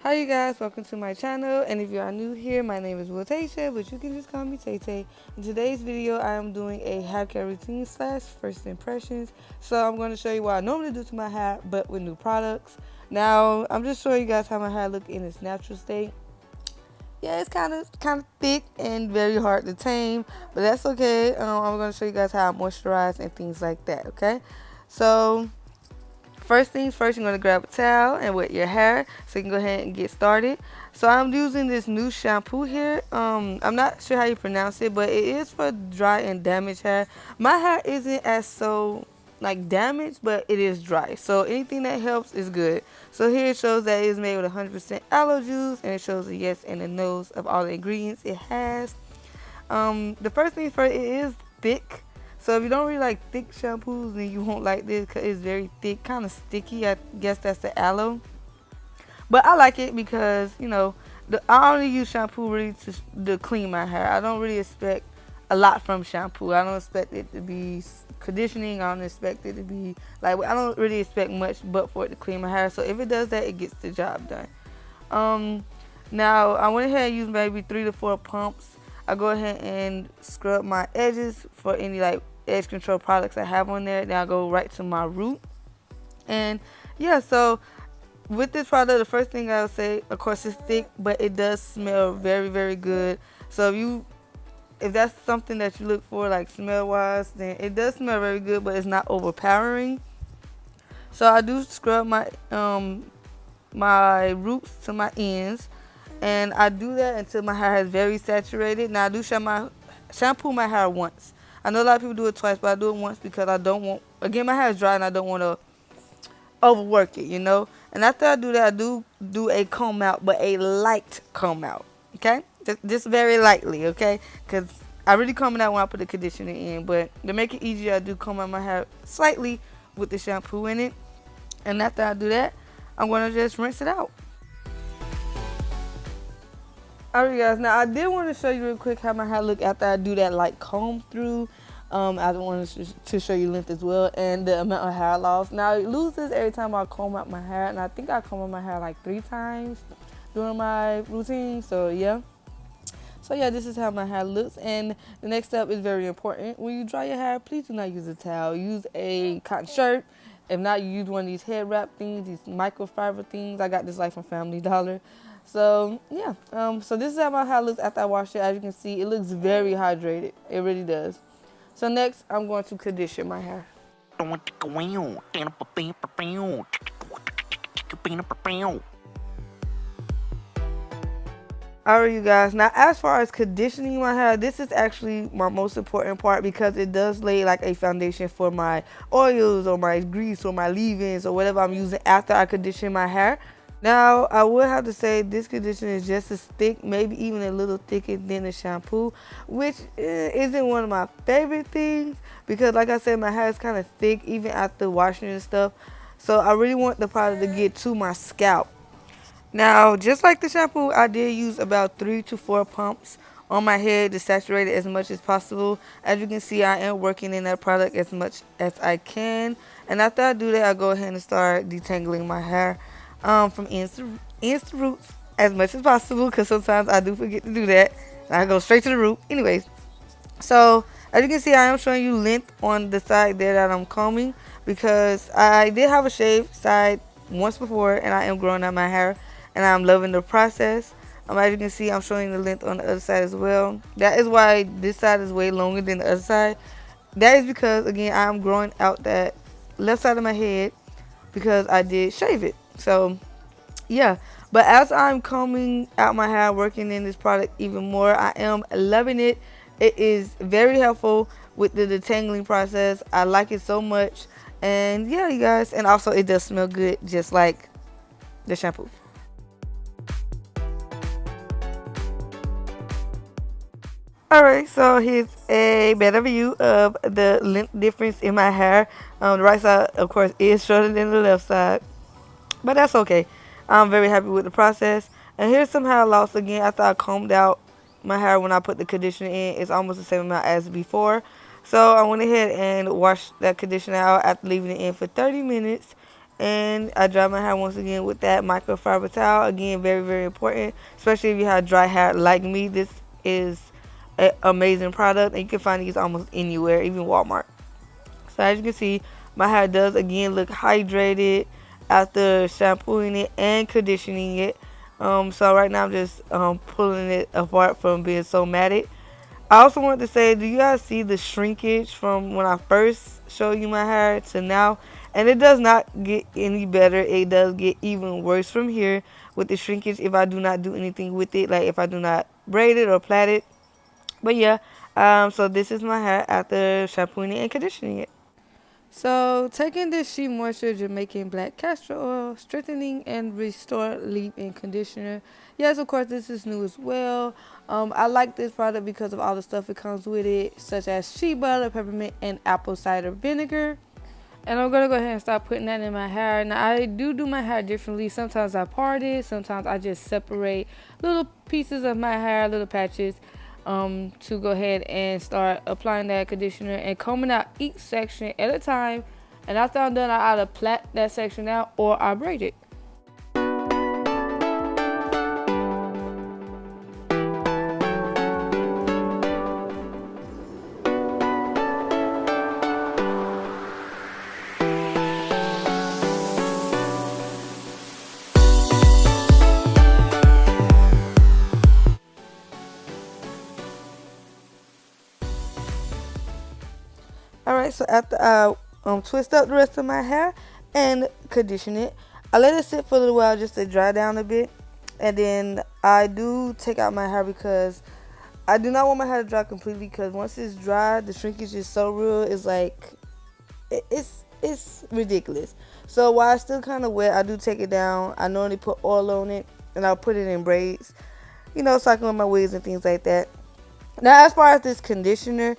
Hi you guys, welcome to my channel, and if you are new here, my name is wiltashasippio, but you can just call me TayTheySay. In today's video, I am doing a hair care routine slash first impressions. So I'm going to show you what I normally do to my hair, but with new products. Now, I'm just showing you guys how my hair look in its natural state. Yeah, it's kind of thick and very hard to tame, but that's okay. I'm going to show you guys how I moisturize and things like that, okay? So first things first, you're going to grab a towel and wet your hair so you can go ahead and get started. So I'm using this new shampoo here. I'm not sure how you pronounce it, but it is for dry and damaged hair. My hair isn't as so like damaged, but it is dry. So anything that helps is good. So here it shows that it is made with 100% aloe juice, and it shows the yes and the no's of all the ingredients it has. The first thing first, it is thick. So if you don't really like thick shampoos, then you won't like this because it's very thick, kind of sticky. I guess that's the aloe. But I like it because, I only use shampoo really to clean my hair. I don't really expect a lot from shampoo. I don't expect it to be conditioning. I don't expect it to be, I don't really expect much but for it to clean my hair. So if it does that, it gets the job done. Now, I went ahead and used maybe 3 to 4 pumps. I go ahead and scrub my edges for any edge control products I have on there. Then I go right to my root. And yeah, so with this product, the first thing I would say, of course, it's thick, but it does smell very, very good. So if that's something that you look for, like smell wise, then it does smell very good, but it's not overpowering. So I do scrub my roots to my ends, and I do that until my hair is very saturated. Now I do shampoo my hair once. I know a lot of people do it twice, but I do it once because I don't want, again, my hair is dry and I don't want to overwork it, And after I do that, I do a comb out, but a light comb out, okay? Just very lightly, okay? Because I really comb it out when I put the conditioner in, but to make it easier, I do comb out my hair slightly with the shampoo in it. And after I do that, I'm going to just rinse it out. Alright guys, now I did want to show you real quick how my hair look after I do that light comb through. I wanted to show you length as well and the amount of hair loss. Now it loses every time I comb out my hair, and I think I comb out my hair like 3 times during my routine. So yeah, this is how my hair looks. And the next step is very important. When you dry your hair, please do not use a towel. Use a cotton shirt. If not, you use one of these head wrap things, these microfiber things. I got this from Family Dollar. So yeah, so this is how my hair looks after I wash it. As you can see, it looks very hydrated. It really does. So next, I'm going to condition my hair. Alright you guys, now as far as conditioning my hair, this is actually my most important part because it does lay like a foundation for my oils or my grease or my leave-ins or whatever I'm using after I condition my hair. Now, I would have to say this conditioner is just as thick, maybe even a little thicker than the shampoo, which isn't one of my favorite things because, like I said, my hair is kind of thick even after washing and stuff. So I really want the product to get to my scalp. Now, just like the shampoo, I did use about 3 to 4 pumps on my head to saturate it as much as possible. As you can see, I am working in that product as much as I can. And after I do that, I go ahead and start detangling my hair. From ends to roots as much as possible because sometimes I do forget to do that. I go straight to the root. Anyways, so as you can see, I am showing you length on the side there that I'm combing because I did have a shaved side once before and I am growing out my hair and I'm loving the process. As you can see, I'm showing the length on the other side as well. That is why this side is way longer than the other side. That is because, again, I'm growing out that left side of my head because I did shave it. So yeah, but as I'm combing out my hair, working in this product even more, I am loving it. It is very helpful with the detangling process. I like it so much. And yeah, you guys, and also it does smell good just like the shampoo. Alright, so here's a better view of the length difference in my hair. The right side, of course, is shorter than the left side, but that's okay. I'm very happy with the process. And here's some hair loss again after I combed out my hair when I put the conditioner in. It's almost the same amount as before. So I went ahead and washed that conditioner out after leaving it in for 30 minutes. And I dry my hair once again with that microfiber towel. Again, very, very important, especially if you have dry hair like me. This is an amazing product, and you can find these almost anywhere, even Walmart. So as you can see, my hair does again look hydrated after shampooing it and conditioning it. So right now I'm just pulling it apart from being so matted. I also wanted to say, do you guys see the shrinkage from when I first showed you my hair to now? And it does not get any better. It does get even worse from here with the shrinkage if I do not do anything with it, like if I do not braid it or plait it. But yeah, so this is my hair after shampooing it and conditioning it. So, taking this Shea Moisture Jamaican Black Castro Oil, strengthening and restore leave-in conditioner. Yes, of course, this is new as well. I like this product because of all the stuff it comes with it, such as shea butter, peppermint, and apple cider vinegar. And I'm going to go ahead and start putting that in my hair. Now, I do my hair differently. Sometimes I part it. Sometimes I just separate little pieces of my hair, little patches, to go ahead and start applying that conditioner and combing out each section at a time. And after I'm done, I either plait that section out or I braid it. Alright, so after I twist up the rest of my hair and condition it, I let it sit for a little while just to dry down a bit. And then I do take out my hair because I do not want my hair to dry completely, because once it's dry, the shrinkage is so real, it's like, it's ridiculous. So while it's still kind of wet, I do take it down. I normally put oil on it, and I'll put it in braids, so I can wear my wigs and things like that. Now, as far as this conditioner,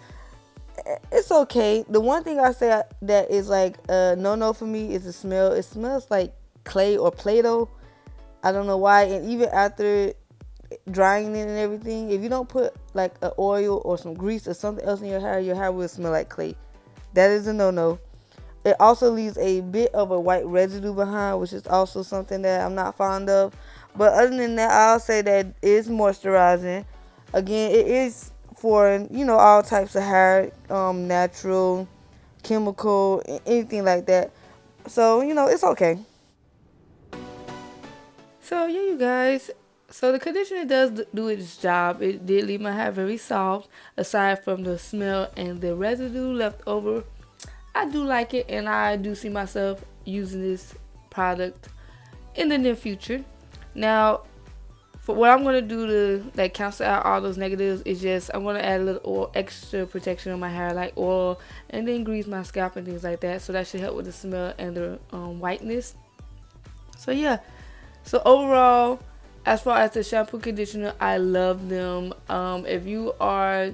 it's okay. The one thing I say that is like a no for me is the smell. It smells like clay or Play-Doh. I don't know why. And even after drying it and everything, if you don't put like an oil or some grease or something else in your hair will smell like clay. That is a no. It also leaves a bit of a white residue behind, which is also something that I'm not fond of. But other than that, I'll say that it is moisturizing. Again, it is for all types of hair, natural, chemical, anything like that. So it's okay. So yeah, you guys. So the conditioner does do its job. It did leave my hair very soft, aside from the smell and the residue left over. I do like it, and I do see myself using this product in the near future. Now, for what I'm going to do to cancel out all those negatives is just I'm going to add a little oil, extra protection on my hair, like oil, and then grease my scalp and things like that. So that should help with the smell and the whiteness. So yeah. So overall, as far as the shampoo conditioner, I love them. If you are,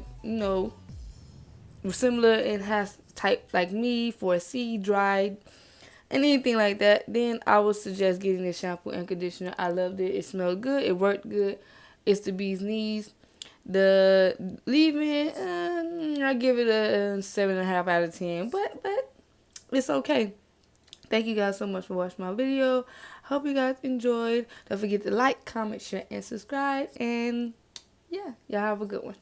similar in hair type like me, 4C, dried, and anything like that, then I would suggest getting this shampoo and conditioner. I loved it. It smelled good. It worked good. It's the bee's knees. The leave-in, I give it a 7.5 out of 10, but it's okay. Thank you guys so much for watching my video. Hope you guys enjoyed. Don't forget to like, comment, share, and subscribe. And yeah, y'all have a good one.